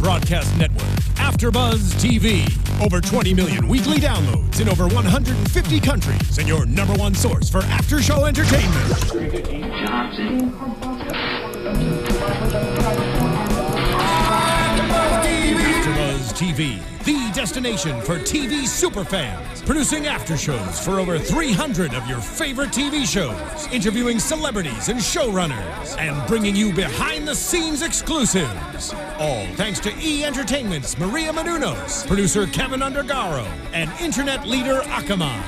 broadcast network, AfterBuzz TV. Over 20 million weekly downloads in over 150 countries, and your number one source for after-show entertainment. AfterBuzz TV, the destination for TV superfans, producing after shows for over 300 of your favorite TV shows, interviewing celebrities and showrunners, and bringing you behind-the-scenes exclusives. All thanks to E! Entertainment's Maria Menounos, producer Kevin Undergaro, and internet leader Akamai.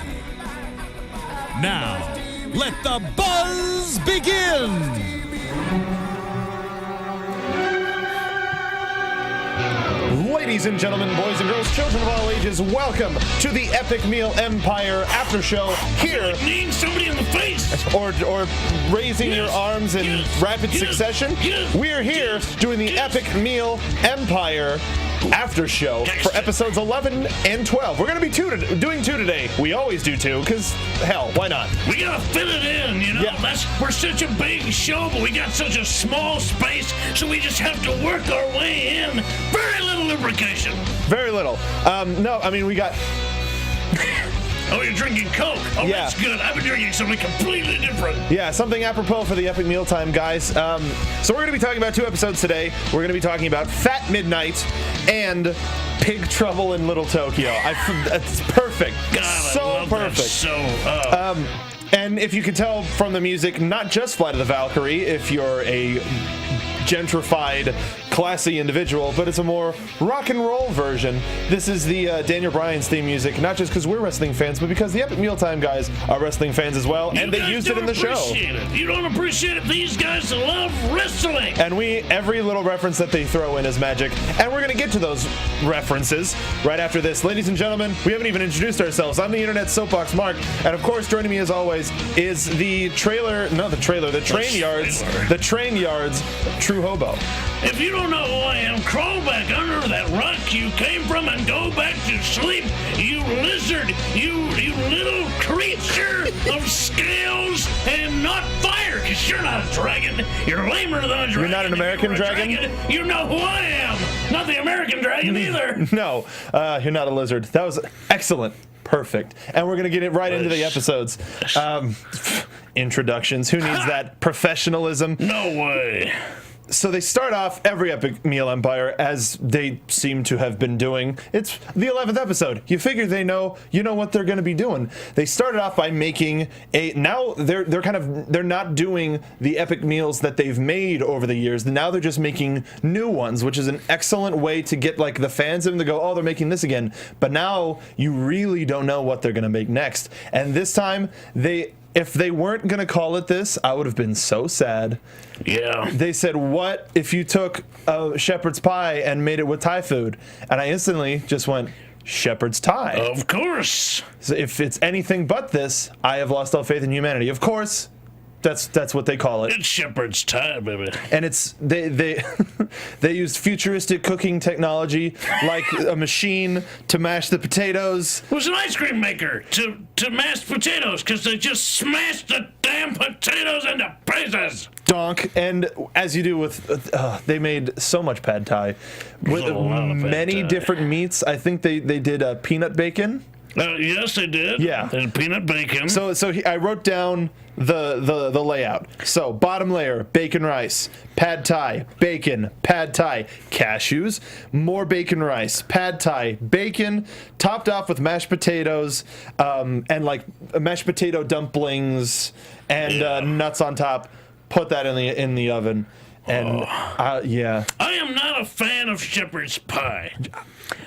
Now, let the buzz begin! Ladies and gentlemen, boys and girls, children of all ages, welcome to the Epic Meal Empire after show here. Kneeing somebody in the face. Or raising your arms in rapid succession. We are here doing the Epic Meal Empire after show for episodes 11 and 12. We're going to be doing two today. We always do two, because, hell, why not? We got to fit it in, you know? Yeah. We're such a big show, but we got such a small space, so we just have to work our way in. Very little lubrication. Very little. No, I mean, we got... Oh, you're drinking Coke. Oh, yeah. That's good. I've been drinking something completely different. Yeah, something apropos for the Epic Mealtime, guys. So we're going to be talking about two episodes today. We're going to be talking about Fat Midnight and Pig Trouble in Little Tokyo. It's perfect. God, so I love perfect. That so, and if you can tell from the music, not just Flight of the Valkyrie, if you're a gentrified, classy individual, but it's a more rock and roll version. This is the Daniel Bryan's theme music, not just because we're wrestling fans, but because the Epic Mealtime guys are wrestling fans as well, and they used it in the show. You don't appreciate it. These guys love wrestling. And every little reference that they throw in is magic, and we're going to get to those references right after this. Ladies and gentlemen, we haven't even introduced ourselves. I'm the Internet Soapbox Mark, and of course, joining me as always is the Train Yards True Hobo. If you don't know who I am, crawl back under that rock you came from and go back to sleep, you lizard, you little creature of scales and not fire, because you're not a dragon. You're lamer than a dragon. You're not an American dragon? You know who I am. Not the American dragon either. No, you're not a lizard. That was excellent. Perfect. And we're going to get it right into the episodes. Introductions. Who needs that professionalism? No way. So they start off every Epic Meal Empire as they seem to have been doing. It's the 11th episode. You figure you know what they're going to be doing. They started off by making now they're not doing the epic meals that they've made over the years. Now they're just making new ones, which is an excellent way to get like the fans in to go, oh, they're making this again. But now you really don't know what they're going to make next. And this time if they weren't going to call it this, I would have been so sad. Yeah. They said, what if you took a shepherd's pie and made it with Thai food? And I instantly just went, shepherd's Thai. Of course. So if it's anything but this, I have lost all faith in humanity. Of course, that's what they call it. It's shepherd's Thai, baby. And it's they used futuristic cooking technology like a machine to mash the potatoes. It was an ice cream maker to mash potatoes, because they just smashed the damn potatoes into pieces. Donk, and as you do with, they made so much pad thai with many different meats. I think they did peanut bacon. Yes, they did. Yeah, and peanut bacon. So I wrote down the layout. So bottom layer, bacon rice, pad thai, bacon, pad thai, cashews, more bacon rice, pad thai, bacon, topped off with mashed potatoes, and like mashed potato dumplings and nuts on top. Put that in the oven, and yeah. I am not a fan of shepherd's pie.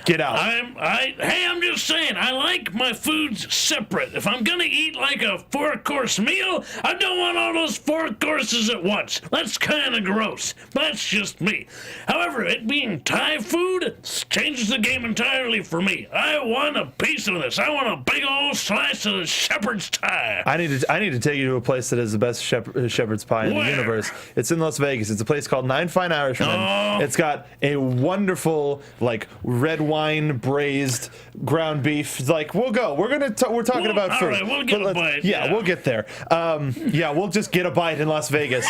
Get out. I'm just saying, I like my foods separate. If I'm gonna eat like a 4-course meal, I don't want all those 4 courses at once. That's kind of gross. That's just me. However, it being Thai food changes the game entirely for me. I want a piece of this. I want a big old slice of the shepherd's Thai. I need to take you to a place that has the best shepherd's pie in the universe. It's in Las Vegas. It's a place called Nine Fine Irishmen. Oh. It's got got a wonderful like red wine braised ground beef. Like we're talking about food. All right, we'll get a bite. Yeah, we'll get there. We'll just get a bite in Las Vegas.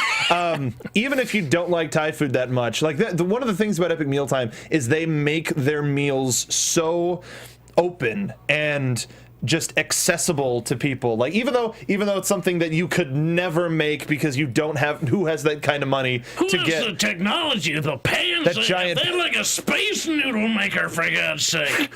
Even if you don't like Thai food that much, like one of the things about Epic Mealtime is they make their meals so open and just accessible to people. Like even though it's something that you could never make because you don't have who has that kind of money to get the technology, the pans. That giant. They're like a space noodle maker, for God's sake.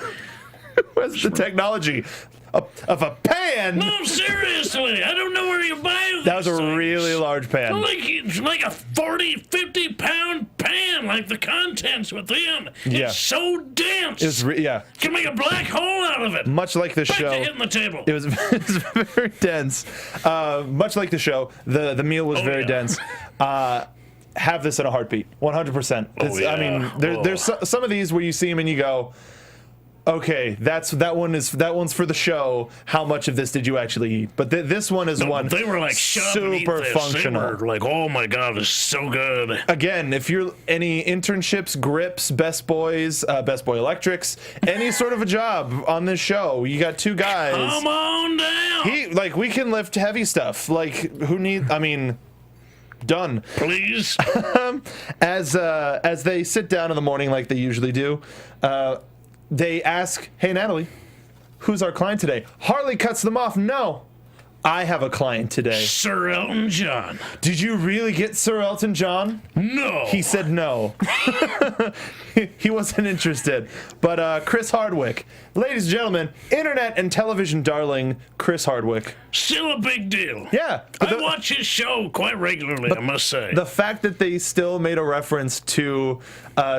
What's the technology of a pan? No, seriously, I don't know where you buy these That was a things. really large pan. It's like a 40, 50 pound pan, like the contents within. Yeah. It's so dense. You can make a black hole out of it. Much like the Back show. to hitting the table. It was very dense. Much like the show, the meal was very dense. Have this in a heartbeat, 100%. I mean, there's some of these where you see them and you go, okay, that one's for the show. How much of this did you actually eat? But this one is one they were like super functional. They were like, oh my God, it's so good. Again, if you're any internships, grips, Best Boys, Best Boy Electrics, any sort of a job on this show, you got two guys. Come on down. We can lift heavy stuff. Like done. Please. As they sit down in the morning like they usually do, they ask, hey, Natalie, who's our client today? Harley cuts them off. No, I have a client today. Sir Elton John. Did you really get Sir Elton John? No. He said no. He wasn't interested. But Chris Hardwick, ladies and gentlemen, internet and television darling Chris Hardwick. Still a big deal. Yeah. I watch his show quite regularly, I must say. The fact that they still made a reference to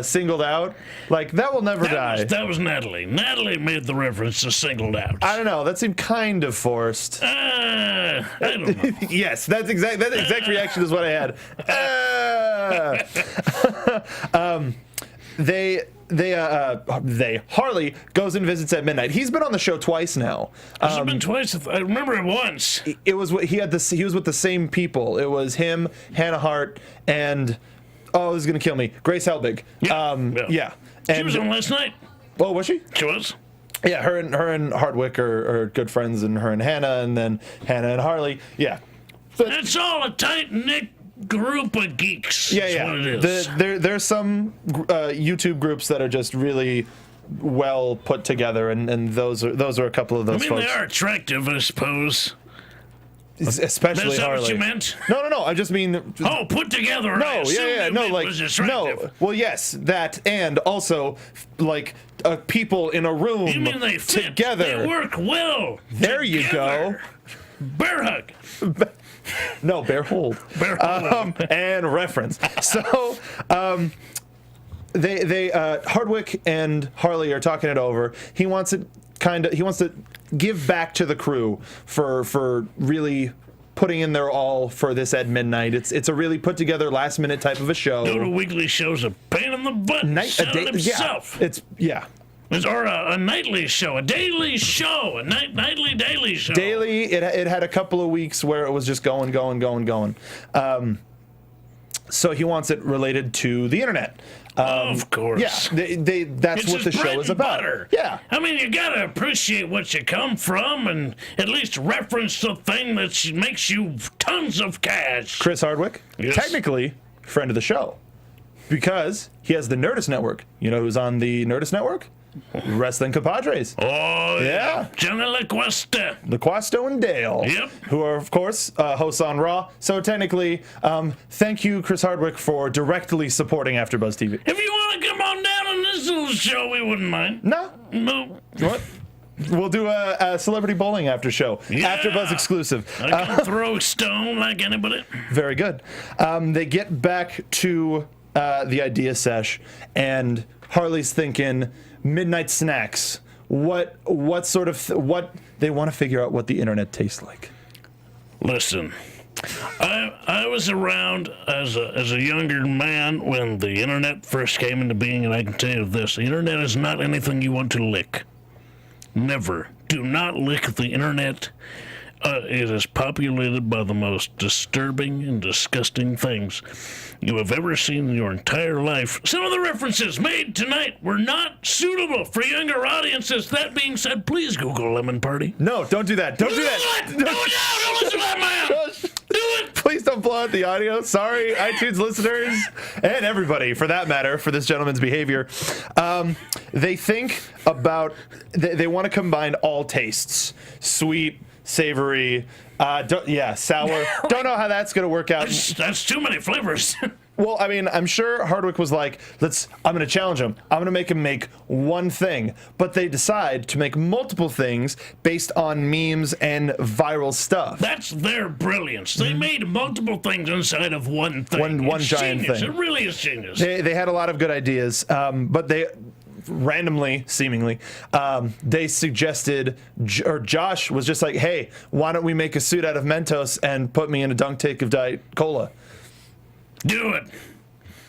Singled Out, like, that will never die. That was Natalie. Natalie made the reference to Singled Out. I don't know. That seemed kind of forced. I don't know. Yes, that exact reaction is what I had. Harley goes and visits at midnight. He's been on the show twice now. Has it been twice? I remember it once. It was he was with the same people. It was him, Hannah Hart, and this is gonna kill me, Grace Helbig. Yeah. And, She was on last night. Oh, was she? She was. Yeah, her and Hardwick are good friends, and her and Hannah, and then Hannah and Harley. Yeah. It's all a tight-knit group of geeks. Yeah. What it is. There's some YouTube groups that are just really well put together, and those are a couple of those folks. They are attractive, I suppose. Especially Is that Harley. what you meant? No. I just mean. Put together. No, Was attractive. no. Well, yes, that, and also like people in a room You mean they fit? together. They work well. There you go. Bear hug. No, bear hold. Bear hug. And reference. So, they Hardwick and Harley are talking it over. He wants to give back to the crew for really putting in their all for this at midnight. It's a really put together last minute type of a show. Go to weekly shows a pain in the butt. Himself. Or a nightly show, a daily show, nightly daily show. Daily, it had a couple of weeks where it was just going. So he wants it related to the internet. Of course. Yeah, that's what the show is about. Butter. Yeah. I mean, you gotta appreciate what you come from and at least reference the thing that makes you tons of cash. Chris Hardwick, Yes. technically friend of the show, because he has the Nerdist Network. You know who's on the Nerdist Network? Wrestling Compadres. Oh, Yeah. Johnny LaQuesta. LaQuasto and Dale, Yep. who are, of course, hosts on Raw. So technically, thank you, Chris Hardwick, for directly supporting AfterBuzz TV. If you want to come on down on this little show, we wouldn't mind. No. What? We'll do a celebrity bowling after show. Yeah. AfterBuzz exclusive. I can throw stone like anybody. Very good. They get back to the idea sesh, and Harley's thinking midnight snacks. What they want to figure out what the internet tastes like. Listen, I was around as a younger man when the internet first came into being, and I can tell you this: the internet is not anything you want to lick. Never. Do not lick the internet. It is populated by the most disturbing and disgusting things you have ever seen in your entire life. Some of the references made tonight were not suitable for younger audiences. That being said, please Google Lemon Party. No, don't do that. Don't do that. Do it now! Don't listen to that man! Do it! Please don't blow out the audio. Sorry, iTunes listeners, and everybody, for that matter, for this gentleman's behavior. They think about, they want to combine all tastes. Sweet, savory, sour. Don't know how that's going to work out. That's too many flavors. Well, I mean, I'm sure Hardwick was like, I'm going to challenge him. I'm going to make him make one thing. But they decide to make multiple things based on memes and viral stuff. That's their brilliance. They made multiple things inside of one thing. One It's giant genius. thing. It really is genius. They had a lot of good ideas, but they randomly, seemingly, they suggested, or Josh was just like, hey, why don't we make a suit out of Mentos and put me in a dunk tank of Diet Cola? Do it.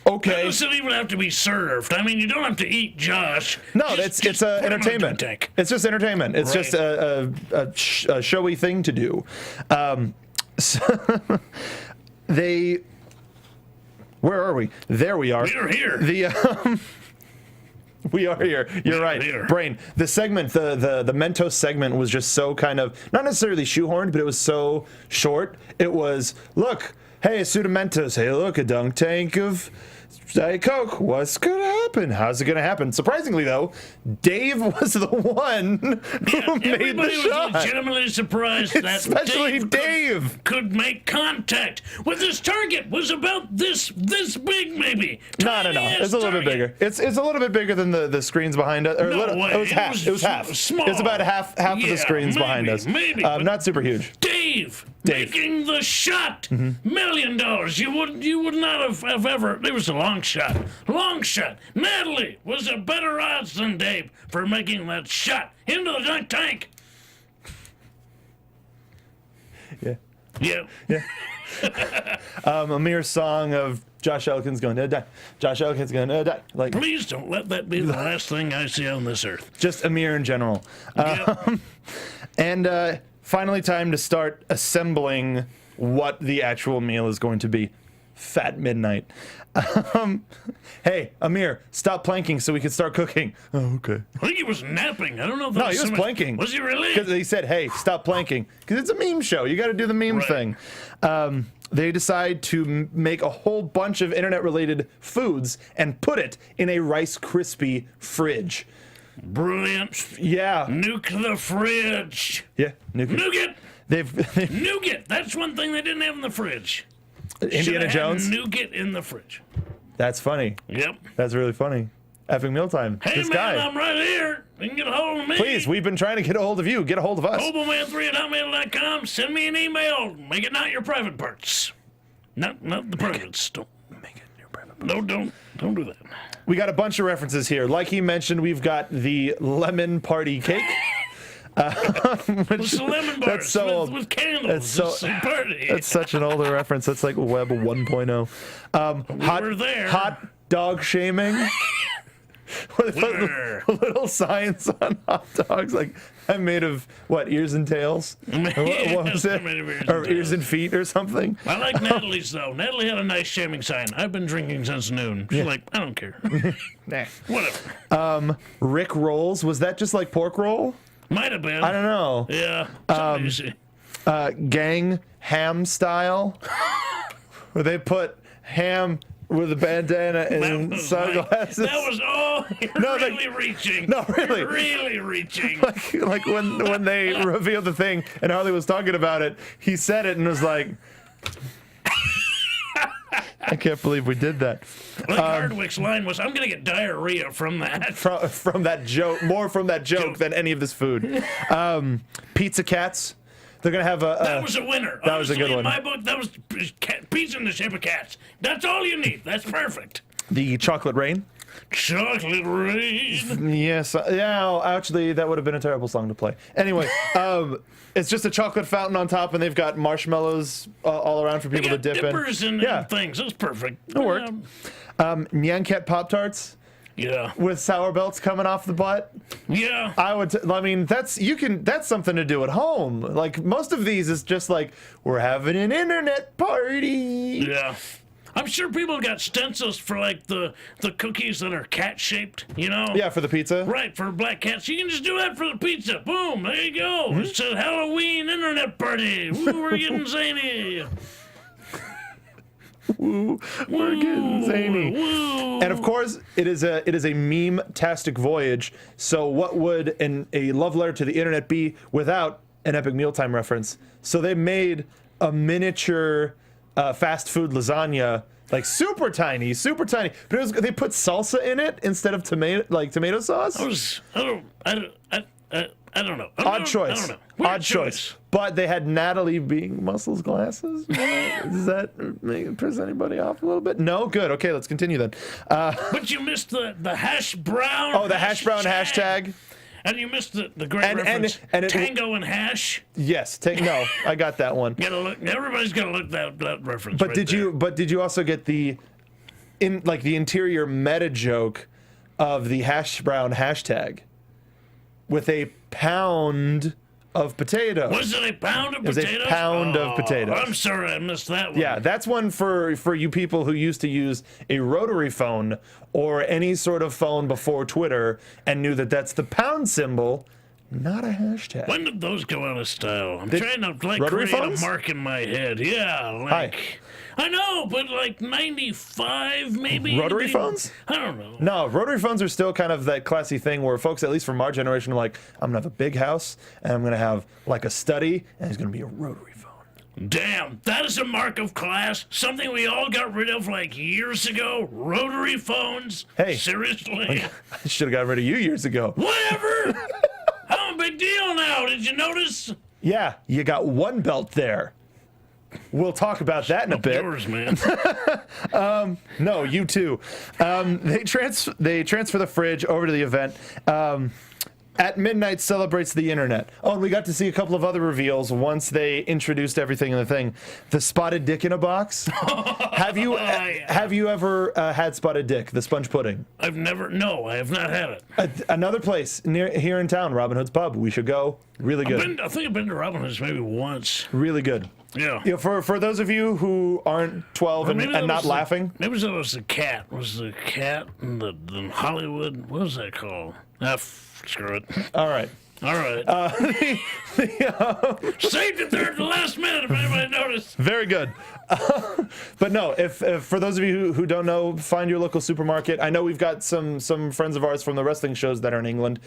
Okay. That doesn't even have to be served. I mean, you don't have to eat Josh. No, Just it's put him in a entertainment. dunk tank. It's just entertainment. It's Right. just a showy thing to do. So where are we? There we are. We're here. We are here. You're right. Here. Brain. The segment, the Mentos segment was just so kind of, not necessarily shoehorned, but it was so short. It was, look, hey, a suit of Mentos. Hey, look, a dunk tank of Diet Coke. What's going to happen? How's it going to happen? Surprisingly, though, Dave was the one who made the Everybody shot. was legitimately surprised that Especially Dave. could make contact with his target. Was about this big, maybe. No. Tiny-ass It's a little bit target. bigger. It's a little bit bigger than the screens behind us. Or No way. It was half. It was half. Small. It's about half of the Yeah, screens behind us. Maybe. But Not super huge. Dave Dave. making the shot. $1 Mm-hmm. million. You would not have ever. It was a long shot. Long shot. Natalie was a better odds than Dave for making that shot into the dunk tank. Yeah. Yeah. A mere song of Josh Elkin's going to die. Josh Elkin's going to die. Like, Please don't let that be the last thing I see on this earth. just Amir in general. Yep. And finally, time to start assembling what the actual meal is going to be. Fat midnight. Hey, Amir, stop planking so we can start cooking. Oh, okay. I think he was napping. I don't know if No, that he was so much- planking. Was he really? Because he said, hey, stop planking. Because it's a meme show. You got to do the meme Right. thing. They decide to make a whole bunch of internet-related foods and put it in a Rice Krispie fridge. Brilliant. Yeah. Nuke the fridge. Yeah. Nougat. They've Nougat. That's one thing they didn't have in the fridge. Indiana Should've had Jones. Nougat in the fridge. That's funny. Yep. That's really funny. Effing mealtime. Hey, This man, guy. I'm right here. You can get a hold of me. Please, we've been trying to get a hold of you. Get a hold of us. Hoboman3@hotmail.com. Send me an email. Make it not your private parts. Not the privates. Don't Make it your private. No, don't do that. We got a bunch of references here. Like he mentioned, we've got the lemon party cake. It's the lemon bars That's so old. with candles. That's so- It's a party. That's such an older reference. That's like Web 1.0. were there. Hot dog shaming. Where they put Were. little signs on hot dogs, like I'm made of what, ears and tails? Or what was it? I'm made of ears Or and ears and feet or something? I like Natalie's though. Natalie had a nice shaming sign. I've been drinking since noon. She's like, I don't care. Nah. Whatever. Rick rolls, was that just like pork roll? Might have been. I don't know. Yeah. Something you see. Gang ham style, where they put ham with a bandana and was sunglasses. Like, that was you're No, like- really reaching. No, really. You're really reaching. like when they revealed the thing and Harley was talking about it, he said it and was like, I can't believe we did that. Like Hardwick's line was, I'm gonna get diarrhea from that. From that joke, more from that joke than any of this food. Pizza cats. They're gonna have That was a winner. that was a good Honestly, one. In my book, that was pizza in the shape of cats. That's all you need. That's perfect. the chocolate rain. Chocolate rain. Yes, yeah. Actually, that would have been a terrible song to play. Anyway, it's just a chocolate fountain on top, and they've got marshmallows all around for They people to got dip dippers in. and things. That's perfect. It worked. Nyan Cat Pop Tarts. Yeah. with sour belts coming off the butt. Yeah. I mean, that's something to do at home. Like, most of these is just like, we're having an internet party. Yeah. I'm sure people got stencils for like the cookies that are cat shaped, you know? Yeah, for the pizza. Right, for black cats. You can just do that for the pizza. Boom, there you go. It's a Halloween internet party. Woo, we're getting zany. Woo, we're getting zany. Woo. And of course, it is a meme-tastic voyage. So what would a love letter to the internet be without an Epic Mealtime reference? So they made a miniature fast food lasagna, like super tiny, but they put salsa in it instead of tomato sauce. I don't know. Odd choice. I don't know. Weird Odd choice. But they had Natalie being muscles glasses. Does that piss anybody off a little bit? No? Good. Okay, let's continue then. But you missed the hash brown. Oh, the hash brown hashtag. And you missed the great reference. Tango and hash. Yes. No, I got that one. Everybody's gotta look that reference. But did you also get the interior meta joke of the hash brown hashtag with a pound of potatoes? Was it a pound of potatoes? It was a pound of potatoes. I'm sorry, I missed that one. Yeah, that's one for you people who used to use a rotary phone or any sort of phone before Twitter and knew that that's the pound symbol, not a hashtag. When did those go out of style? I'm trying to rotary create phones? a mark in my head. Yeah, I know, but like 95 maybe. Rotary phones? I don't know. No, rotary phones are still kind of that classy thing where folks, at least from our generation, are like, I'm gonna have a big house and I'm gonna have like a study and it's gonna be a rotary phone. Damn, that is a mark of class. Something we all got rid of like years ago. Rotary phones. Hey, seriously. I should have got rid of you years ago. Whatever. I'm a big deal now. Did you notice? Yeah, you got one belt there. We'll talk about that in a bit. Yours, man. No, you too. They transfer the fridge over to the event. At midnight celebrates the internet. Oh, and we got to see a couple of other reveals once they introduced everything in the thing. The spotted dick in a box. Have you ever had spotted dick, the sponge pudding? No, I have not had it. Another place here in town, Robin Hood's Pub. We should go. Really good. I think I've been to Robin Hood's maybe once. Really good. Yeah. You know, for those of you who aren't 12 and not laughing. Maybe that was the cat. Was the cat in the Hollywood? What was that called? Screw it. All right. Saved it there at the last minute if anybody noticed. Very good. But no, if for those of you who don't know, find your local supermarket. I know we've got some friends of ours from the wrestling shows that are in England.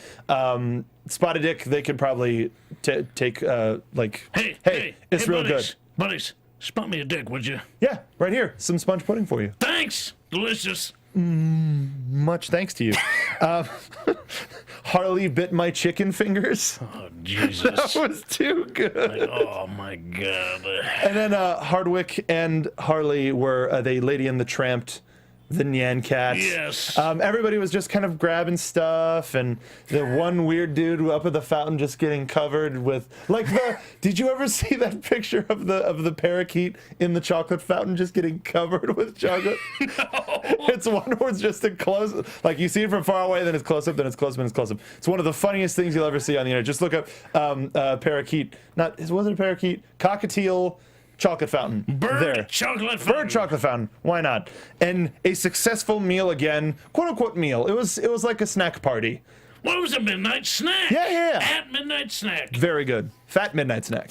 Spotted Dick, they could probably take hey, it's real buddies, good. Buddies, spot me a dick, would you? Yeah, right here. Some sponge pudding for you. Thanks. Delicious. Much thanks to you. Harley bit my chicken fingers. Oh, Jesus. That was too good. Oh, my God. And then Hardwick and Harley were the Lady and the Tramped, the Nyan Cat. Yes. Everybody was just kind of grabbing stuff, and the one weird dude up at the fountain just getting covered with did you ever see that picture of the parakeet in the chocolate fountain just getting covered with chocolate? No. It's one where it's just a close, like you see it from far away, then it's close up, then it's close up, then it's close up. It's one of the funniest things you'll ever see on the internet. Just look up parakeet. Was it a parakeet? Cockatiel chocolate fountain. Bird chocolate fountain. Why not? And a successful meal again, quote unquote meal. It was like a snack party. Well, it was a midnight snack. Yeah. At midnight snack. Very good. Fat midnight snack.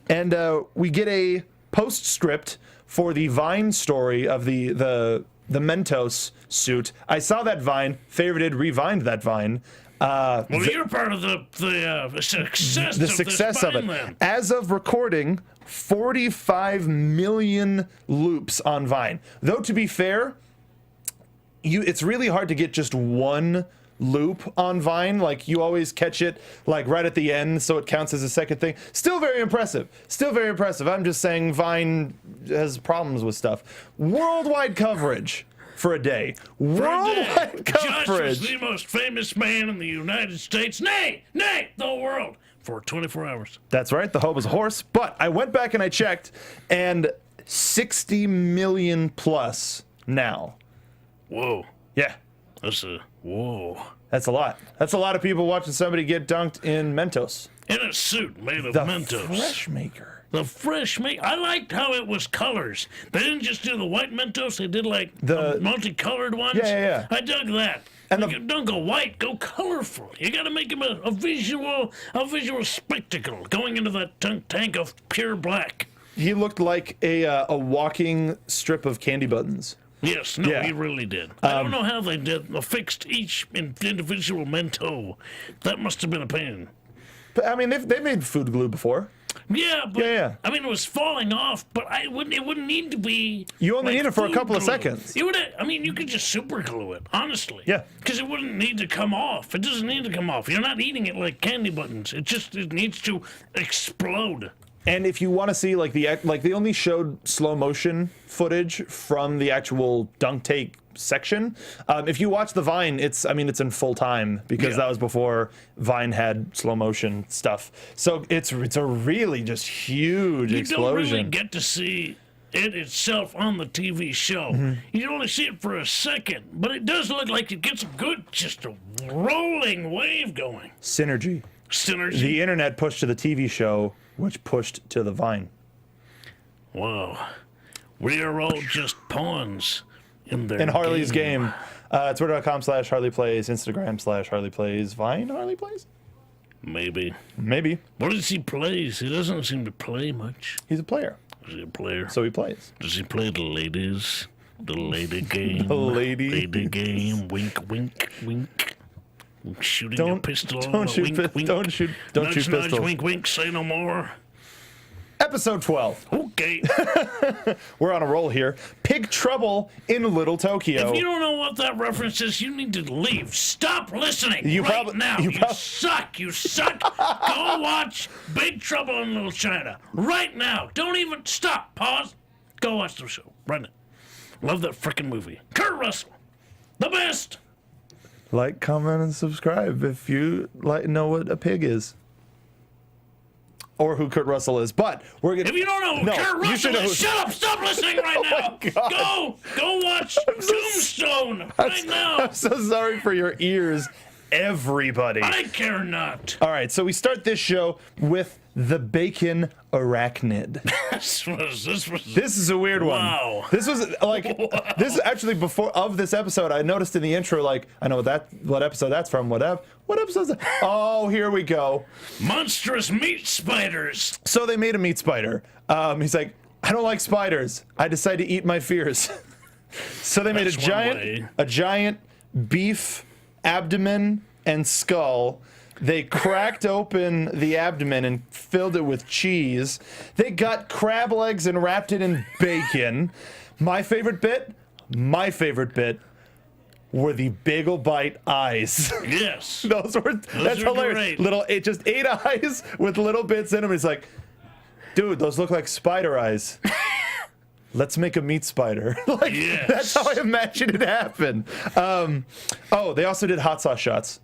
And we get a postscript for the Vine story of the Mentos suit. I saw that Vine, favorited, revined that Vine. Well, you're part of the success of it. Then. As of recording, 45 million loops on Vine. Though, to be fair, it's really hard to get just one loop on Vine. Like, you always catch it like right at the end, so it counts as a second thing. Still very impressive. I'm just saying Vine has problems with stuff. Worldwide coverage for a day. Worldwide coverage. Josh was the most famous man in the United States. Nay, the whole world. For 24 hours. That's right, the Hobo's a horse. But I went back and I checked, and 60 million plus now. Whoa. Yeah. Whoa. That's a lot. That's a lot of people watching somebody get dunked in Mentos. In a suit made of The Mentos. Fresh Maker. The Fresh Maker. I liked how it was colors. They didn't just do the white Mentos. They did like The multicolored ones. Yeah. I dug that. And Don't go white. Go colorful. You got to make him a visual spectacle going into that tank of pure black. He looked like a walking strip of candy buttons. Yes, no, Yeah. he really did. I don't know how they fixed each individual Mento. That must have been a pain. But, I mean, they've made food glue before. Yeah, but Yeah. I mean, it was falling off, but it wouldn't need to be. You only need it for a food couple of glue. seconds. You could just super glue it, honestly. Yeah. Because it wouldn't need to come off. It doesn't need to come off. You're not eating it like candy buttons. It needs to explode. And if you want to see they only showed slow motion footage from the actual dunk take section. If you watch the Vine, it's in full time because that was before Vine had slow motion stuff. So it's a really just huge explosion. You don't really get to see it itself on the TV show. Mm-hmm. You only see it for a second, but it does look like it gets just a rolling wave going. Synergy. Synergy. The internet pushed to the TV show, which pushed to the Vine. Wow. We are all just pawns in their In Harley's game. Twitter.com/HarleyPlays, Instagram/HarleyPlays, Vine HarleyPlays? Maybe. What does he plays? He doesn't seem to play much. He's a player, Is he a player? so he plays. Does he play the ladies? The lady game? The lady. Lady game. Wink, wink, wink. Shooting a pistol. Don't shoot wink, wink. Don't shoot Nudge, pistols. wink, wink. Say no more. Episode 12. Okay. We're on a roll here. Pig Trouble in Little Tokyo. If you don't know what that reference is, you need to leave. Stop listening now. You suck. You suck. Go watch Big Trouble in Little China right now. Don't even stop. Pause. Go watch the show. Run it. Love that frickin' movie. Kurt Russell. The best. Like, comment, and subscribe if you know what a pig is. Or who Kurt Russell is. But we're gonna. If you don't know who Kurt Russell is, shut up! Stop listening right now! Go watch Tombstone right now! I'm so sorry for your ears, everybody. I care not. All right, so we start this show with the bacon arachnid. This is a weird one. Wow. This was this is actually before of this episode. I noticed in the intro, I know what episode that's from. What episode is that? Oh, here we go. Monstrous meat spiders. So they made a meat spider. He's like, I don't like spiders. I decided to eat my fears. So they made a giant beef abdomen and skull. They cracked open the abdomen and filled it with cheese. They got crab legs and wrapped it in bacon. My favorite bit were the bagel bite eyes. Yes. That's hilarious. Great. Just 8 eyes with little bits in them. He's like, dude, those look like spider eyes. Let's make a meat spider. Yes. That's how I imagine it happen. They also did hot sauce shots.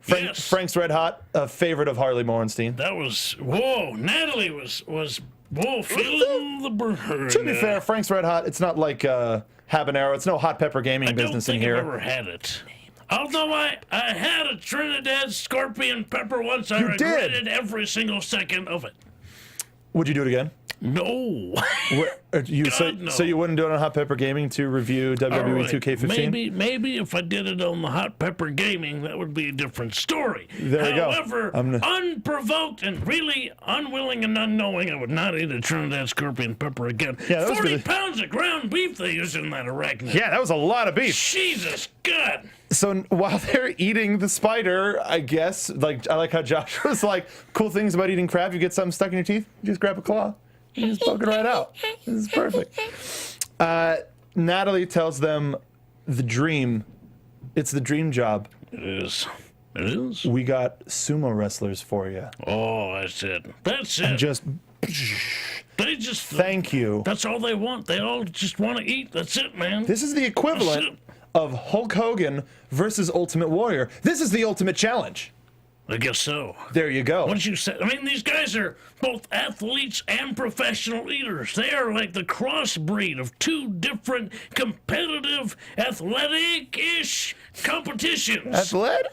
Yes. Frank's Red Hot, a favorite of Harley Morenstein. That was Natalie was feeling the burn. To be fair, Frank's Red Hot, it's not like habanero. It's no hot pepper gaming business in here. I don't think I've ever had it. Although I had a Trinidad scorpion pepper once, I regretted every single second of it. Would you do it again? No. So you wouldn't do it on Hot Pepper Gaming to review WWE 2K15? Maybe if I did it on the Hot Pepper Gaming, that would be a different story. There you go. However, unprovoked and really unwilling and unknowing, I would not eat a Trinidad scorpion pepper again. Yeah, 40 pounds of ground beef they use in that arachnid. Yeah, that was a lot of beef. Jesus God. So while they're eating the spider, I guess, I like how Josh was like, cool things about eating crab, you get something stuck in your teeth, you just grab a claw. You just poke it right out. This is perfect. Natalie tells them the dream. It's the dream job. It is. It is? We got sumo wrestlers for you. Oh, that's it. That's it. And just... They just... Thank you. That's all they want. They all just want to eat. That's it, man. This is the equivalent of Hulk Hogan versus Ultimate Warrior. This is the ultimate challenge. I guess so. There you go. Once you said, I mean, these guys are both athletes and professional eaters. They are like the crossbreed of two different competitive, athletic-ish competitions. Athletic.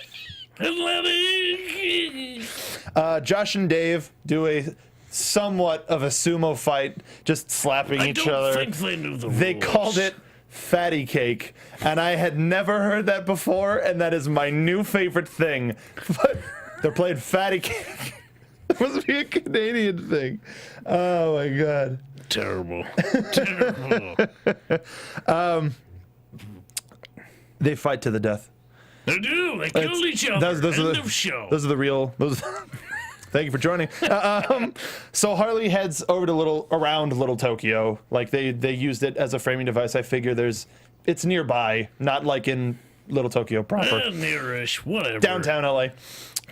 Josh and Dave do a somewhat of a sumo fight, just slapping each other. I don't think they knew the rules. They called it fatty cake, and I had never heard that before, and that is my new favorite thing. But they're playing fatty cake. It must be a Canadian thing. Oh my god. Terrible. Terrible. They fight to the death. They do. They killed each other. Those End of show. Those are the real. Thank you for joining. So Harley heads over to around Little Tokyo. Like they used it as a framing device. I figure it's nearby, not like in Little Tokyo proper. Nearish, whatever. Downtown LA.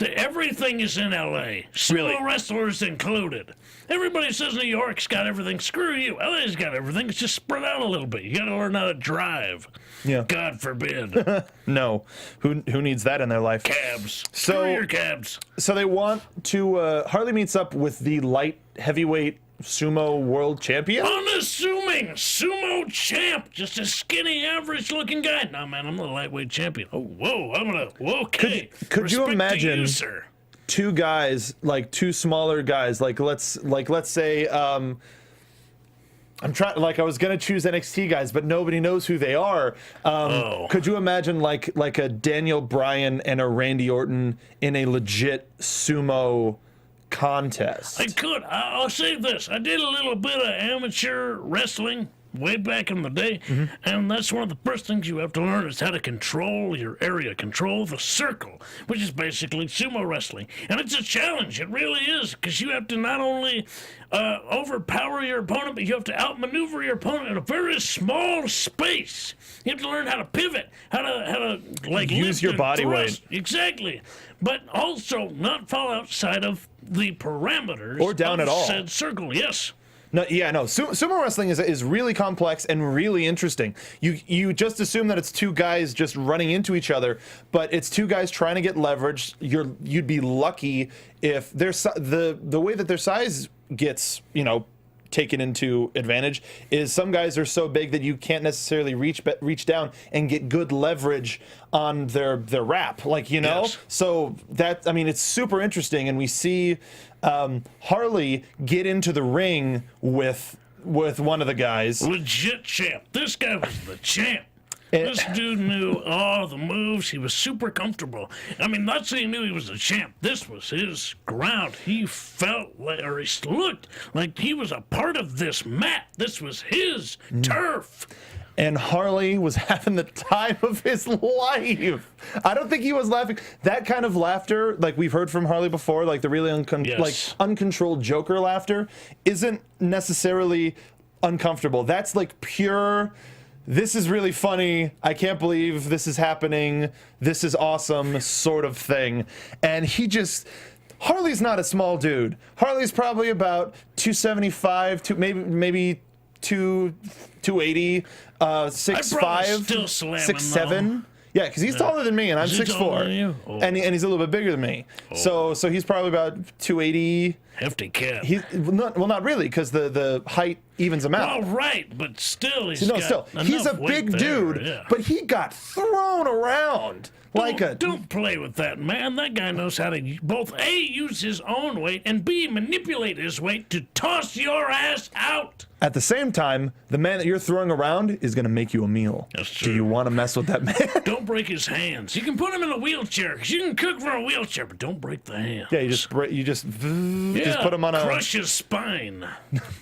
Everything is in LA. Sumo wrestlers included. Everybody says New York's got everything. Screw you. LA's got everything. It's just spread out a little bit. You gotta learn how to drive. Yeah. God forbid. No. Who needs that in their life? Cabs. Screw your cabs. So they want to Harley meets up with the light heavyweight sumo world champion. Unassuming sumo champ. Just a skinny, average-looking guy. Nah, man, I'm the lightweight champion. Oh, whoa. Okay. Could you imagine you, sir. Two guys, like two smaller guys, let's say I was gonna choose NXT guys, but nobody knows who they are. Could you imagine like a Daniel Bryan and a Randy Orton in a legit sumo contest? I could. I'll say this. I did a little bit of amateur wrestling way back in the day, and that's one of the first things you have to learn is how to control your area, control the circle, which is basically sumo wrestling. And it's a challenge. It really is, because you have to not only overpower your opponent, but you have to outmaneuver your opponent in a very small space. You have to learn how to pivot, how to like use your body weight. Exactly. But also not fall outside of the parameters or down of at all. Said circle. Yes. No, yeah, no. Sumo wrestling is really complex and really interesting. You just assume that it's two guys just running into each other, but it's two guys trying to get leverage. You'd be lucky if the way that their size gets, taken into advantage is some guys are so big that you can't necessarily reach down and get good leverage on their wrap, Yes. So it's super interesting, and we see Harley get into the ring with one of the guys. Legit champ. This guy was the champ. This dude knew all the moves. He was super comfortable. I mean, not saying he knew he was a champ. This was his ground. He felt like, or he looked like he was a part of this mat. This was his turf. And Harley was having the time of his life. I don't think he was laughing. That kind of laughter, like we've heard from Harley before, like the really uncontrolled Joker laughter, isn't necessarily uncomfortable. That's like pure, this is really funny, I can't believe this is happening, this is awesome sort of thing. And Harley's not a small dude. Harley's probably about 275, maybe 280, 6'5", still slamming 6'7". Yeah, because he's taller than me, and I'm 6'4", and he's a little bit bigger than me. So he's probably about 280. Hefty cat. Not really, because the height evens him out. Well, right, but still, he's a big dude, but he got thrown around Don't play with that, man. That guy knows how to both A, use his own weight, and B, manipulate his weight to toss your ass out. At the same time, the man that you're throwing around is going to make you a meal. That's true. Do you want to mess with that man? Don't break his hands. You can put him in a wheelchair, because you can cook from a wheelchair, but don't break the hands. Yeah, just put him on crush his spine.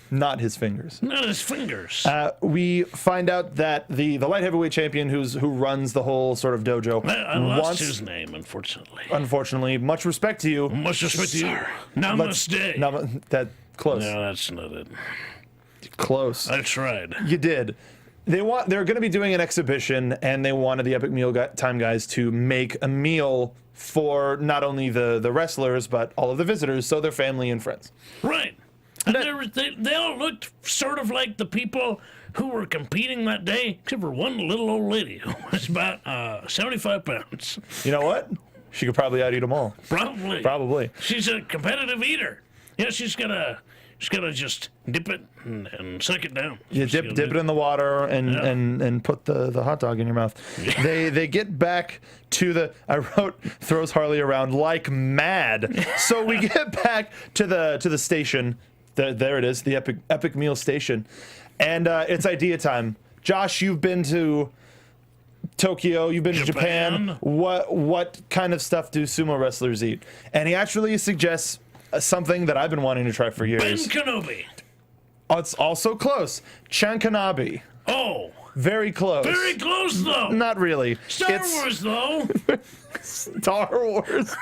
Not his fingers. Not his fingers. We find out that the light heavyweight champion who runs the whole sort of dojo. I lost his name, unfortunately. Unfortunately, much respect to you. Much respect to you. Namaste. That close. No, that's not it. Close. I tried. You did. They're going to be doing an exhibition, and they wanted the Epic Meal Time guys to make a meal for not only the wrestlers but all of the visitors, so their family and friends. Right. And they all looked sort of like the people who were competing that day, except for one little old lady who was about 75 pounds. You know what? She could probably out eat them all. Probably. Probably. She's a competitive eater. Yeah, she's gotta just dip it and suck it down. You dip it in the water and put the hot dog in your mouth. They get back to I wrote throws Harley around like mad. So we get back to the station. There it is, the epic meal station, and it's idea time. Josh, you've been to Tokyo, you've been to Japan. What kind of stuff do sumo wrestlers eat? And he actually suggests something that I've been wanting to try for years. Ben Kenobi. Oh, it's also close. Chankanabi. Oh. Very close. Very close, though. Not really. Star Wars, though. Star Wars.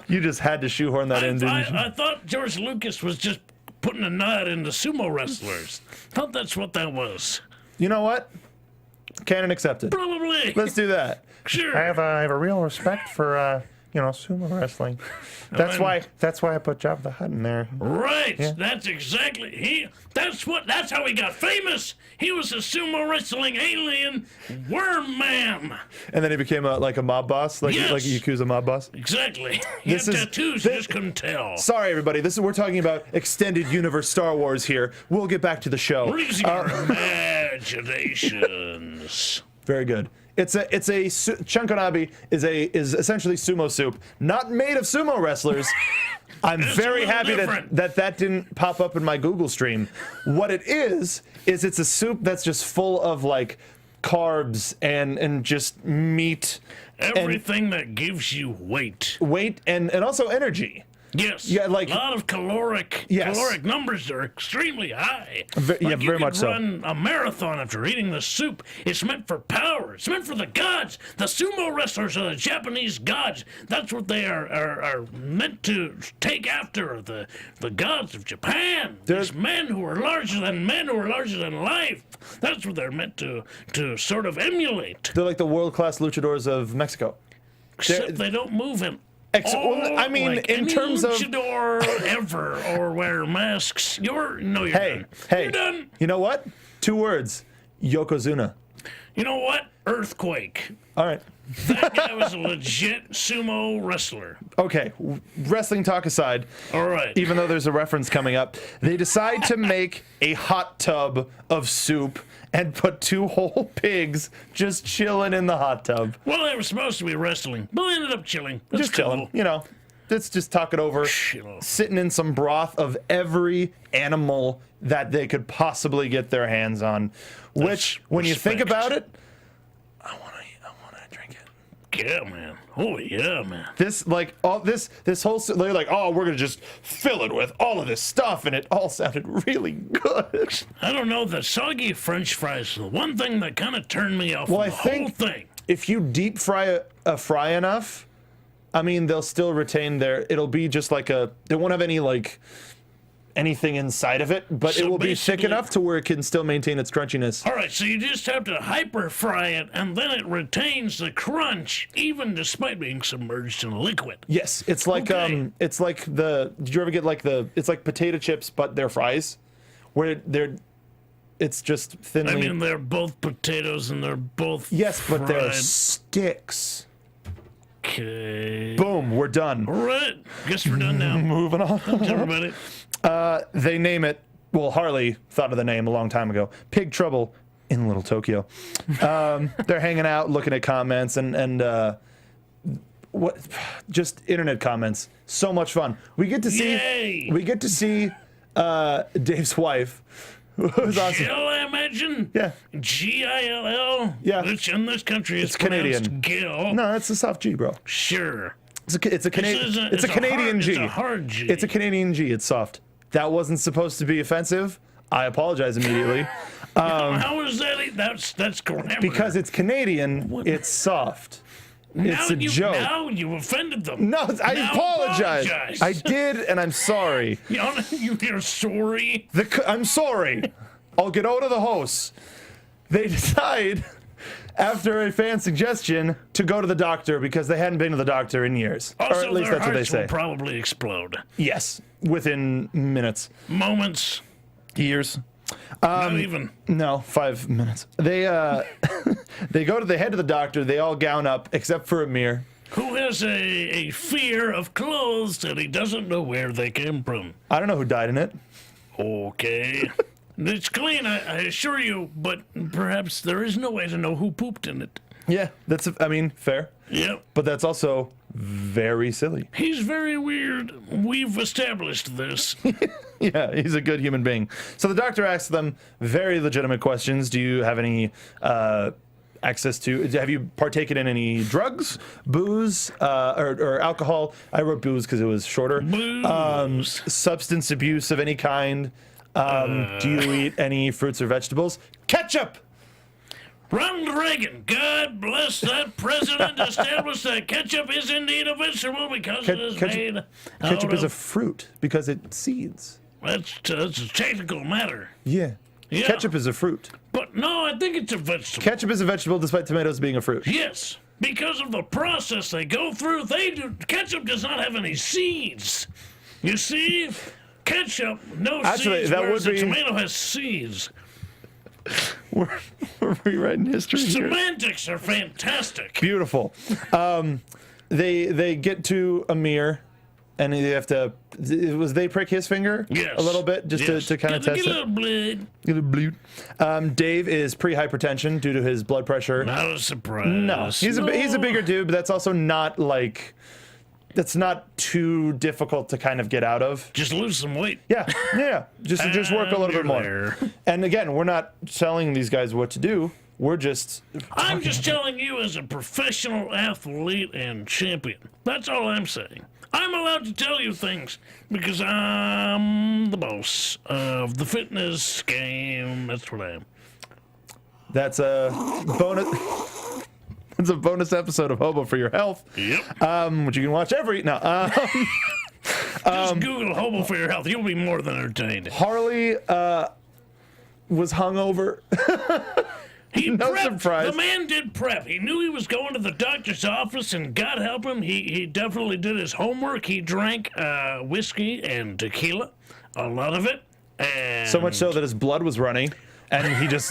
You just had to shoehorn that in, didn't you? I thought George Lucas was just putting a nut into sumo wrestlers. Thought that's what that was. You know what? Canon accepted. Probably. Let's do that. Sure. I have a real respect for sumo wrestling. That's why I put Jabba the Hutt in there. Right. Yeah. That's exactly that's how he got famous. He was a sumo wrestling alien worm man. And then he became a mob boss, like a Yakuza mob boss. Exactly. He had tattoos, you just couldn't tell. Sorry, everybody. We're talking about extended universe Star Wars here. We'll get back to the show. Raise your imaginations. Very good. Chankanabi is essentially sumo soup, not made of sumo wrestlers. I'm very happy that didn't pop up in my Google stream. What it is it's a soup that's just full of like carbs and just meat. Everything that gives you weight. Weight and also energy. Yes. Yeah, like a lot of caloric numbers are extremely high. Very much so. You can run a marathon after eating the soup. It's meant for power. It's meant for the gods. The sumo wrestlers are the Japanese gods. That's what they are meant to take after. The gods of Japan. These men who are larger than life. That's what they're meant to sort of emulate. They're like the world-class luchadors of Mexico. Except they don't move in. In terms of luchador ever or wear masks, you're done. You're done. You know what? 2 words: Yokozuna. You know what? Earthquake. All right. That guy was a legit sumo wrestler. Okay, wrestling talk aside. All right. Even though there's a reference coming up, they decide to make a hot tub of soup and put 2 whole pigs just chilling in the hot tub. Well, they were supposed to be wrestling, but they ended up chilling. That's just chilling, Let's just talk it over. Sitting in some broth of every animal that they could possibly get their hands on. Which, when you think about it, I want to drink it. Yeah, man. Oh, yeah, man. This whole, they're like, oh, we're going to just fill it with all of this stuff, and it all sounded really good. I don't know, the soggy French fries, the one thing that kind of turned me off from the whole thing. If you deep fry a fry enough, I mean, they'll still retain it'll be just like they won't have any, anything inside of it, but it will be thick enough to where it can still maintain its crunchiness. All right, so you just have to hyper fry it, and then it retains the crunch, even despite being submerged in liquid. Yes, it's like did you ever get it's like potato chips, but they're fries, where it's just thinly. I mean, they're both potatoes and they're both but they're sticks. Okay. Boom, we're done. All right, guess we're done now. Moving on. Thanks, everybody. They name it. Well, Harley thought of the name a long time ago. Pig Trouble in Little Tokyo. They're hanging out, looking at comments, and just internet comments. So much fun. We get to see. Yay! We get to see Dave's wife. Who's awesome. Gill, I imagine. Yeah. Gill. Yeah. Which in this country it's is Canadian. Gill. No, it's a soft G, bro. Sure. It's a Canadian G. It's a hard G. It's a Canadian G. It's soft. That wasn't supposed to be offensive. I apologize immediately. How is that? That's grammar. Because it's Canadian. It's soft. It's a joke. Now you offended them. No, I apologize. I did, and I'm sorry. You're sorry? I'm sorry. I'll get out of the house. They decide, after a fan suggestion, to go to the doctor because they hadn't been to the doctor in years. Also, or at least that's what they say. Will probably explode. Yes, within minutes. Moments. Years. Not even. No, 5 minutes. They they head to the doctor. They all gown up except for Amir. Who has a fear of clothes that he doesn't know where they came from. I don't know who died in it. Okay. It's clean, I assure you, but perhaps there is no way to know who pooped in it. Yeah, fair. Yep. But that's also very silly. He's very weird. We've established this. Yeah, he's a good human being. So the doctor asks them very legitimate questions. Do you have any access to, have you partaken in any drugs, booze, or alcohol? I wrote booze because it was shorter. Booze. Substance abuse of any kind. Do you eat any fruits or vegetables? Ketchup! Ronald Reagan, God bless that president, established that ketchup is indeed a vegetable because it is made Ketchup is a of... fruit because it seeds. That's a technical matter. Yeah. Yeah. Ketchup is a fruit. But no, I think it's a vegetable. Ketchup is a vegetable despite tomatoes being a fruit. Yes, because of the process they go through. Ketchup does not have any seeds. You see? Ketchup, no Actually, seeds, that whereas would the be- tomato has seeds. We're rewriting history here. Semantics are fantastic. Beautiful. They get to a mirror, and they have to. They prick his finger Yes. a little bit just Yes. to kind of test Get a it. little blood. Get a bleed. Dave is pre-hypertension due to his blood pressure. Not a surprise. No, he's a bigger dude, but that's also not like. That's not too difficult to kind of get out of. Just lose some weight. Yeah. Just work a little bit You're more. there. And again, we're not telling these guys what to do. We're just. I'm just telling you as a professional athlete and champion. That's all I'm saying. I'm allowed to tell you things because I'm the boss of the fitness game. That's what I am. That's a bonus. It's a bonus episode of Hobo for Your Health. Yep. Which you can watch every. No. Just Google Hobo for your health. You'll be more than entertained. Harley was hungover. He No prepped. surprise. The man did prep. He knew he was going to the doctor's office, and God help him, he definitely did his homework. He drank whiskey and tequila, a lot of it. And So much so that his blood was running, and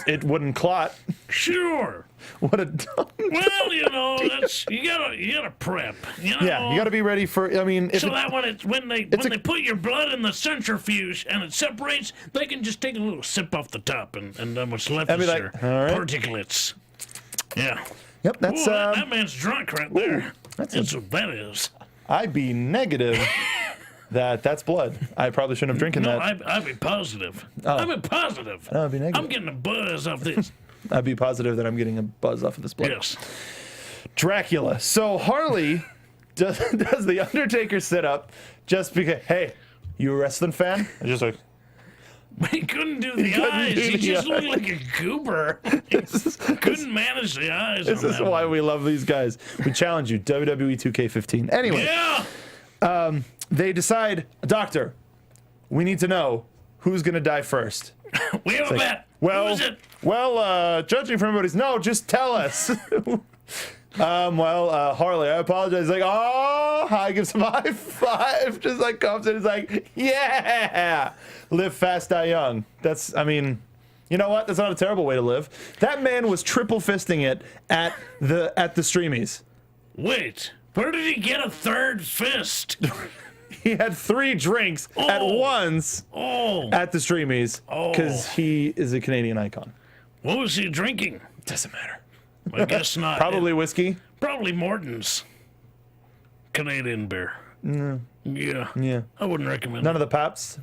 it wouldn't clot. Sure. What a dumb. Well, that's you gotta prep. Yeah, you got to be ready for. I mean, if So it- that when they put your blood in the centrifuge and it separates, they can just take a little sip off the top, and then what's left I'd be is like, your all right. particulates. Yeah. Yep, that's. Ooh, that man's drunk right there. that's That's what that is. I'd be negative that's blood. I probably shouldn't have drinking No, that. I'd be positive. Oh. I'd be positive. I'd be negative. I'm getting a buzz off this. I'd be positive that I'm getting a buzz off of this blood. Yes. Dracula. So Harley does the Undertaker sit up just because. Hey, you a wrestling fan? I just like. He couldn't do the couldn't eyes. do He the just looked eyes. like a goober. He couldn't manage the eyes. This on is that why one. we love these guys. We challenge you. WWE 2K15. Anyway, Yeah. they decide, doctor, we need to know who's gonna die first. We have a bet. Who is it? Judging from everybody's, no, just tell us. Harley, I apologize. Like, I gives him a high five. Just like comes in, he's like, yeah, live fast, die young. You know what? That's not a terrible way to live. That man was triple fisting it at the streamies. Wait. Where did he get a third fist? He had 3 drinks at once Oh. at the streamies because he is a Canadian icon. What was he drinking? Doesn't matter. I guess not. Probably whiskey. Probably Morton's. Canadian beer. No. Yeah. Yeah. I wouldn't recommend None it. of the Paps.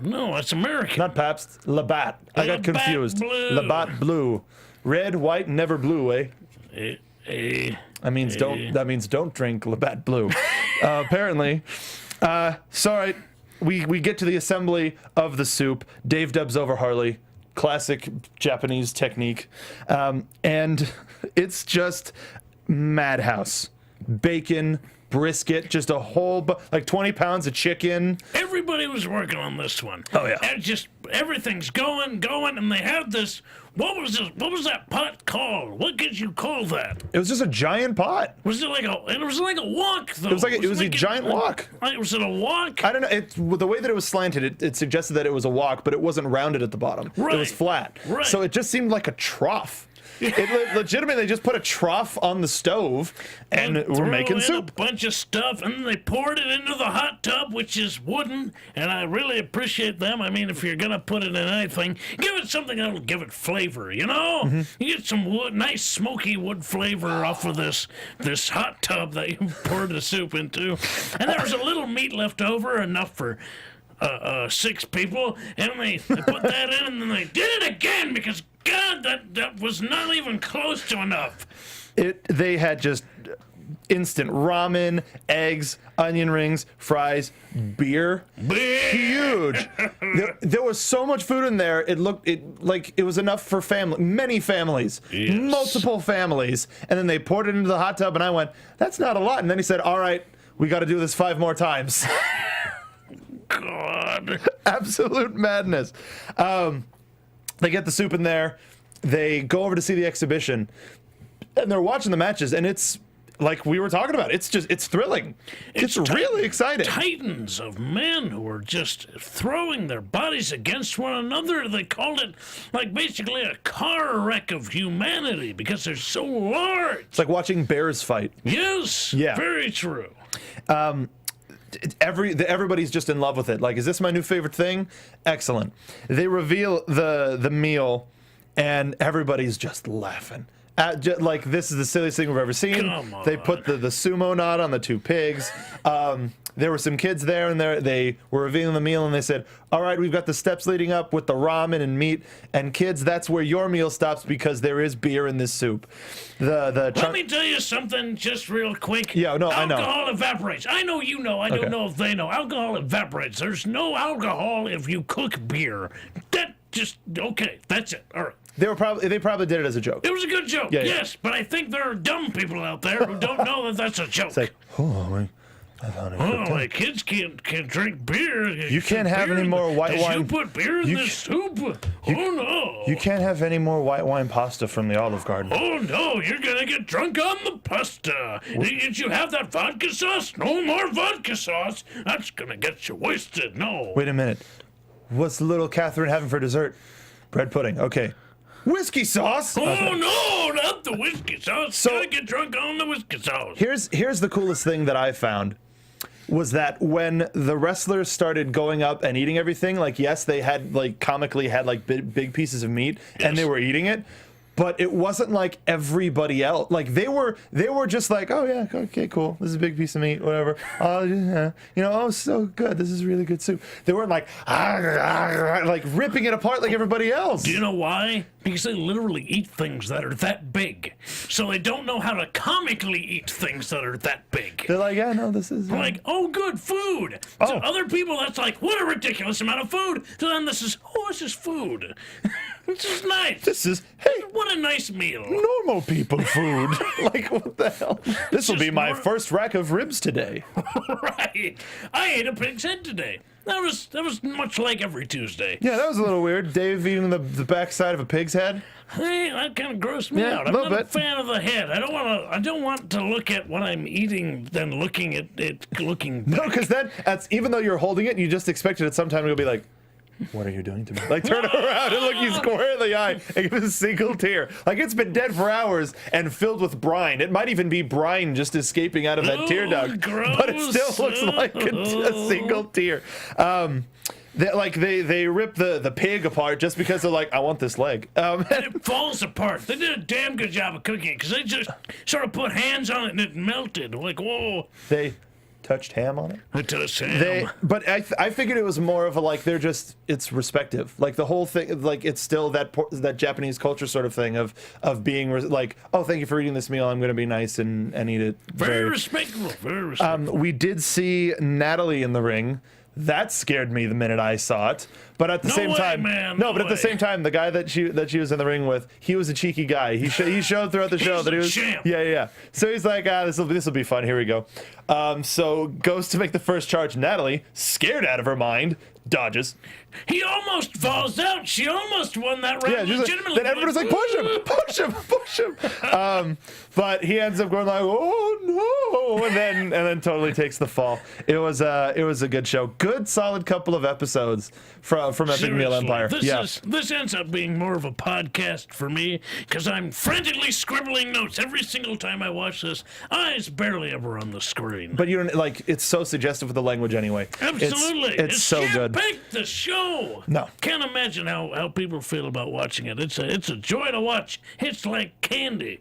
No, it's American. Not Pabst. Labatt. I got Labatt confused. Blue. Labatt Blue. Red, white, never blue, eh? That means don't drink Labatt Blue. Apparently. Sorry. We get to the assembly of the soup. Dave dubs over Harley. Classic Japanese technique. And it's just madhouse. Bacon, brisket, just a whole, like 20 pounds of chicken. Everybody was working on this one. Oh, yeah. And just everything's going, and they have this. What was that pot called? What could you call that? It was just a giant pot. Was it like a? And it was like a wok, though. It was a giant wok. Was it a wok? I don't know. The way that it was slanted, it suggested that it was a wok, but it wasn't rounded at the bottom. Right. It was flat. Right. So it just seemed like a trough. Legitimately, they just put a trough on the stove, and we're making soup. A bunch of stuff, and then they poured it into the hot tub, which is wooden, and I really appreciate them. I mean, if you're gonna put it in anything, give it something that'll give it flavor, you know? You get some nice smoky wood flavor off of this hot tub that you poured the soup into, and there was a little meat left over, enough for 6 people, and they put that in, and then they did it again because God, that was not even close to enough. They had just instant ramen, eggs, onion rings, fries, beer. Huge. There was so much food in there. It looked like it was enough for many families, multiple families. And then they poured it into the hot tub, and I went, "That's not a lot." And then he said, "All right, we got to do this 5 more times." God. Absolute madness. They get the soup in there. They go over to see the exhibition, and they're watching the matches, and it's like we were talking about. It's thrilling. It's really exciting. Titans of men who are just throwing their bodies against one another. They called it like basically a car wreck of humanity because they're so large. It's like watching bears fight. Yes. Yeah. Very true. Everybody's just in love with it. Like, is this my new favorite thing? Excellent. They reveal the meal, and everybody's just laughing. Like, this is the silliest thing we've ever seen. Come on. They put the sumo knot on the 2 pigs. There were some kids there, and they were revealing the meal, and they said, "All right, we've got the steps leading up with the ramen and meat, and kids, that's where your meal stops because there is beer in this soup." Let me tell you something just real quick. Yeah, no, I know. Alcohol evaporates. I know you know. I don't know if they know. Alcohol evaporates. There's no alcohol if you cook beer. Okay, that's it. All right. They probably did it as a joke. It was a good joke, yes, but I think there are dumb people out there who don't know that that's a joke. It's like, I thought my kids can't drink beer. You can't have any more white wine. Did you put beer in this soup? Oh, no. You can't have any more white wine pasta from the Olive Garden. Oh, no, you're going to get drunk on the pasta. Did you have that vodka sauce? No more vodka sauce. That's going to get you wasted. No. Wait a minute. What's little Catherine having for dessert? Bread pudding. Okay. Whiskey sauce? Oh, no, not the whiskey sauce. So, gotta get drunk on the whiskey sauce. Here's the coolest thing that I found was that when the wrestlers started going up and eating everything, like, yes, they had, like, comically had, like, big pieces of meat, and they were eating it, but it wasn't like everybody else. Like, they were just like, "Oh, yeah, okay, cool. This is a big piece of meat, whatever. Oh, yeah. Oh, so good. This is really good soup." They weren't like, like ripping it apart like everybody else. Do you know why? Because they literally eat things that are that big. So they don't know how to comically eat things that are that big. They're like, "Yeah, no, this is..." Like, "Oh, good food." Oh. To other people, that's like, "What a ridiculous amount of food." To them, this is food. This is nice. This is, hey, what a nice meal. Normal people food. Like, what the hell? This will be my first rack of ribs today. Right. I ate a pig's head today. That was much like every Tuesday. Yeah, that was a little weird. Dave eating the backside of a pig's head. Hey, that kind of grossed me out. I'm not a fan of the head. I don't want to look at what I'm eating than looking at it looking back. No, because that's even though you're holding it, you just expected at some time to be like, "What are you doing to me?" Like, turn around and look you square in the eye and give a single tear. Like, it's been dead for hours and filled with brine. It might even be brine just escaping out of that tear duct. Gross. But it still looks like a single tear. They rip the pig apart just because they're like, "I want this leg." And it falls apart. They did a damn good job of cooking it because they just sort of put hands on it and it melted. Like, whoa. They touched ham on it. I touched ham. But I figured it was more of a, like, it's respective. Like, the whole thing, like, it's still that Japanese culture sort of thing of being like, "Oh, thank you for eating this meal. I'm going to be nice and eat it." Very respectful. Very respectful. We did see Natalie in the ring. That scared me the minute I saw it. But at the same time, at the same time, the guy that she was in the ring with, he was a cheeky guy. He showed throughout the show that he was champ. Yeah. So he's like, this will be fun. Here we go. So goes to make the first charge. Natalie, scared out of her mind, dodges. He almost falls out. She almost won that round. Yeah, legitimately. then everybody's like, push him, push him, push him. But he ends up going like, oh no, and then totally takes the fall. It was a good show. Good, solid couple of episodes from Epic Meal Empire. This ends up being more of a podcast for me because I'm frantically scribbling notes every single time I watch this. Eyes barely ever on the screen. But you don't like. It's so suggestive of the language anyway. Absolutely, it's so good. Pick the show. No, can't imagine how people feel about watching it. It's a joy to watch. It's like candy.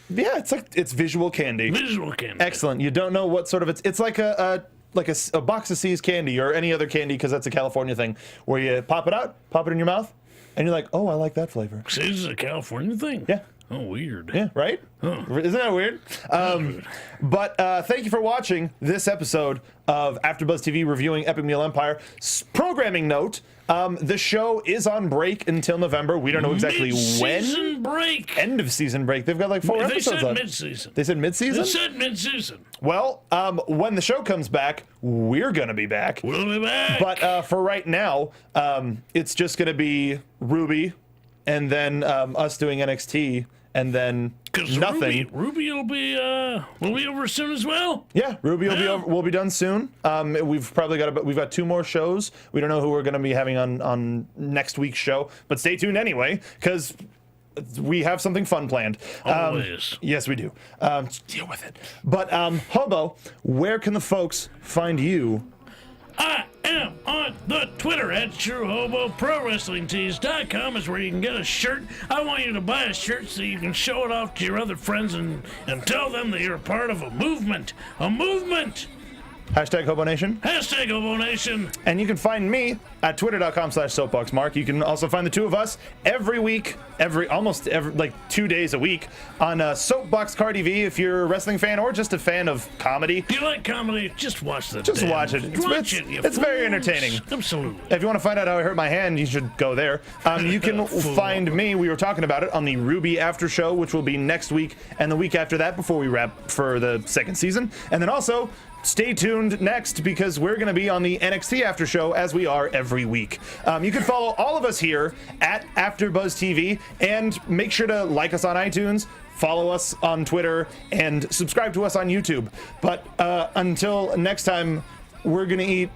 Yeah, it's visual candy. Visual candy. Excellent. You don't know what sort of it's like a box of C's candy or any other candy because that's a California thing where you pop it out, pop it in your mouth, and you're like, oh, I like that flavor. C's is a California thing. Yeah. Oh, weird. Yeah, right? Huh. Isn't that weird? But thank you for watching this episode of AfterBuzz TV reviewing Epic Meal Empire. Programming note, the show is on break until November. We don't know exactly when. Mid-season break. End of season break. They've got like 4 episodes left. Mid-season. They said mid-season? They said mid-season. Well, when the show comes back, we're going to be back. We'll be back. But for right now, it's just going to be Ruby and then us doing NXT. And then nothing. Ruby will be over soon as well. Yeah, Ruby will be over. We'll be done soon. We've got 2 more shows. We don't know who we're going to be having on next week's show, but stay tuned anyway because we have something fun planned. Always. Yes, we do. Deal with it. But Hobo, where can the folks find you? I am on the Twitter at TrueHobo. ProWrestlingTees.com is where you can get a shirt. I want you to buy a shirt so you can show it off to your other friends and tell them that you're a part of a movement. A movement! Hashtag Hobo Nation. Hashtag Hobo Nation. And you can find me at twitter.com/soapboxmark. You can also find the two of us every week, almost every 2 days a week on Soapbox Car TV if you're a wrestling fan or just a fan of comedy. If you like comedy, just watch the Just watch it. It's very entertaining. Absolutely. If you want to find out how I hurt my hand, you should go there. You can find me, we were talking about it, on the Ruby After Show, which will be next week and the week after that before we wrap for the second season. And then also, stay tuned next because we're going to be on the NXT After Show as we are every week. You can follow all of us here at AfterBuzz TV and make sure to like us on iTunes, follow us on Twitter, and subscribe to us on YouTube. But until next time, we're going to eat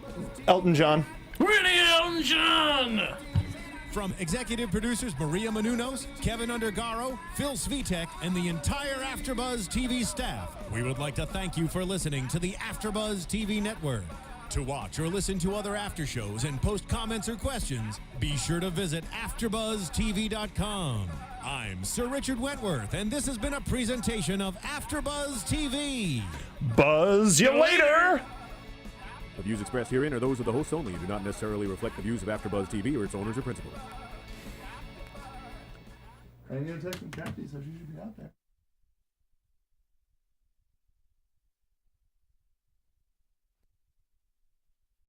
Elton John. We're going to eat Elton John! From executive producers Maria Menounos, Kevin Undergaro, Phil Svitek, and the entire AfterBuzz TV staff, we would like to thank you for listening to the AfterBuzz TV network. To watch or listen to other after shows and post comments or questions, be sure to visit AfterBuzzTV.com. I'm Sir Richard Wentworth, and this has been a presentation of AfterBuzz TV. Buzz you later! The views expressed herein are those of the hosts only and do not necessarily reflect the views of AfterBuzz TV or its owners or principals. I need to take some copies, so she should be out there.